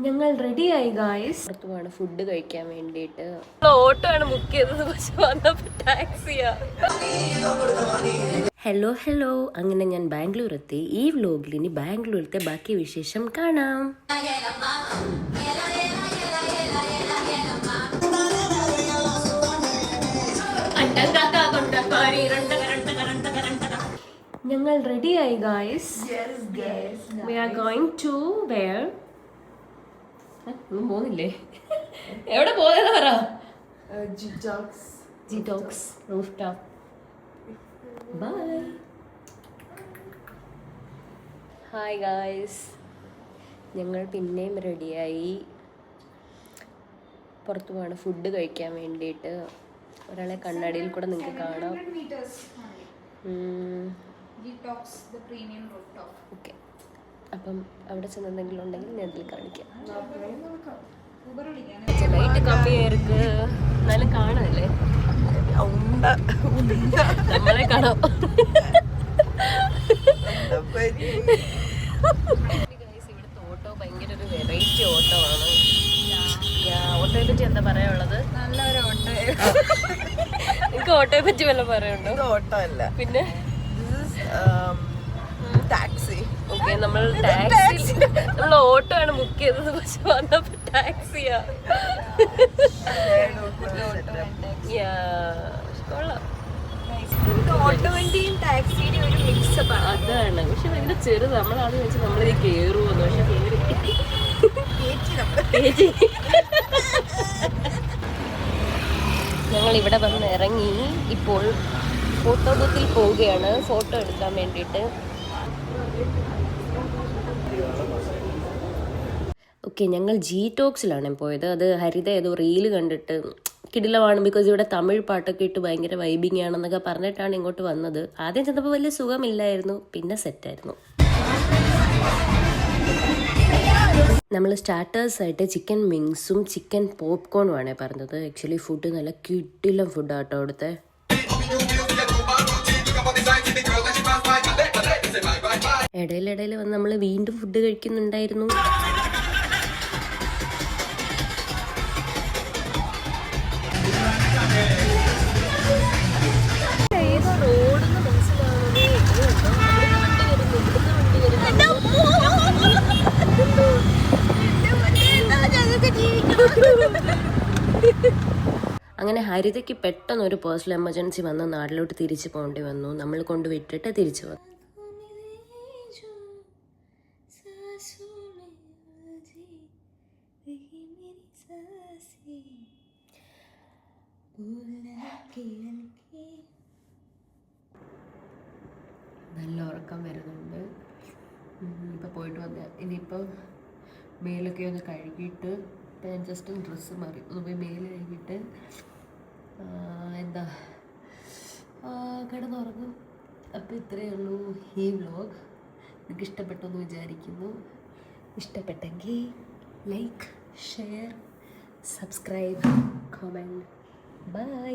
ഞങ്ങൾ റെഡിയായി guys. പുറത്തുമാണ് food കഴിക്കാൻ വേണ്ടിയിട്ട്. ഓട്ടോ ആണ് ബുക്ക് ചെയ്തത്, പക്ഷെ വന്നപ്പോൾ ടാക്സിയാ. ഹലോ, അങ്ങനെ ഞാൻ ബാംഗ്ലൂർ എത്തി. ഈ വ്ലോഗിൽ ഇനി ബാംഗ്ലൂരിലത്തെ ബാക്കി വിശേഷം കാണാം. ഞങ്ങൾ റെഡിയായി guys. We are going to where? ഒന്നും പോകുന്നില്ലേ? എവിടെ പോകുന്നത് പറ. ജിറ്റോക്സ് roof top. Bye. Hi guys, ഞങ്ങൾ പിന്നെയും റെഡിയായി. പുറത്തു പോവാണ് ഫുഡ് കഴിക്കാൻ വേണ്ടിയിട്ട്. ഒരാളെ കണ്ണാടിയിൽ കൂടെ നിങ്ങൾക്ക് കാണാം. ഓക്കെ, അപ്പം അവിടെ ചെന്ന് എന്തെങ്കിലും ഉണ്ടെങ്കിൽ ഞാൻ അതിൽ കാണിക്കാം. ലൈറ്റ് കമ്മിയായിരിക്ക്, എന്നാലും കാണാനല്ലേ, നമ്മളെ കാണാം. ഇവിടുത്തെ ഓട്ടോ ഭയങ്കര ഒരു വെറൈറ്റി ഓട്ടോ ആണ്. ഓട്ടോയെ പറ്റി എന്താ പറയാനുള്ളത്? നല്ലൊരു ഓട്ടോ. നിങ്ങൾക്ക് ഓട്ടോയെ പറ്റി വല്ല പറയുന്നുണ്ടോ? ഓട്ടോ അല്ല, പിന്നെ ടാക്സി. ഓക്കെ, നമ്മൾ ഓട്ടോ ആണ് ബുക്ക് ചെയ്തത്, പക്ഷെ വന്നപ്പോൾ ടാക്സിയാ. ഓട്ടോന്റെയും ടാക്സിയുടെയും ഒരു മിക്സപ്പ് അതാണ്. പക്ഷെ ഭയങ്കര ചെറുത്. നമ്മളാണ് വെച്ചാൽ നമ്മളിത് കയറുമെന്ന്, പക്ഷെ കയറി. ഞങ്ങൾ ഇവിടെ വന്ന് ഇറങ്ങി. ഇപ്പോൾ ഫോട്ടോ ബൂത്തിൽ പോവുകയാണ് ഫോട്ടോ എടുക്കാൻ വേണ്ടിയിട്ട്. ഓക്കെ, ഞങ്ങൾ ജിറ്റോക്സിലാണ് പോയത്. അത് ഹരിത ഏതോ റീല് കണ്ടിട്ട് കിടിലമാണ്, ബിക്കോസ് ഇവിടെ തമിഴ് പാട്ടൊക്കെ ഇട്ട് ഭയങ്കര വൈബിങ് ആണെന്നൊക്കെ പറഞ്ഞിട്ടാണ് ഇങ്ങോട്ട് വന്നത്. ആദ്യം ചെന്നപ്പോൾ വലിയ സുഖമില്ലായിരുന്നു, പിന്നെ സെറ്റായിരുന്നു. നമ്മൾ സ്റ്റാർട്ടേഴ്സായിട്ട് ചിക്കൻ വിങ്സും ചിക്കൻ പോപ്കോണും ആണ് പറഞ്ഞത്. ആക്ച്വലി ഫുഡ് നല്ല കിടിലം ഫുഡാട്ടോ അവിടുത്തെ. ഇടയിലിടയിൽ വന്ന് നമ്മൾ വീണ്ടും ഫുഡ് കഴിക്കുന്നുണ്ടായിരുന്നു. അങ്ങനെ ഹരിതയ്ക്ക് പെട്ടെന്ന് ഒരു പേഴ്സണൽ എമർജൻസി വന്ന് നാട്ടിലോട്ട് തിരിച്ചു പോകേണ്ടി വന്നു. നമ്മൾ കൊണ്ടുവിട്ടിട്ട് തിരിച്ചു വന്നു. നല്ല ഉറക്കം വരുന്നുണ്ട്. ഇപ്പം പോയിട്ട് വന്ന് ഇനിയിപ്പം മേലൊക്കെ ഒന്ന് കഴുകിയിട്ട് ഞാൻ ജസ്റ്റ് ഡ്രസ്സ് മാറി ഒന്ന് പോയി മേല് കഴുകിയിട്ട് എന്താ കിടന്നുറങ്ങും. അപ്പോൾ ഇത്രയേ ഉള്ളൂ ഈ വ്ലോഗ്. നിങ്ങൾക്ക് ഇഷ്ടപ്പെട്ടെന്ന് വിചാരിക്കുന്നു. ഇഷ്ടപ്പെട്ടെങ്കിൽ like, share, subscribe, comment. By.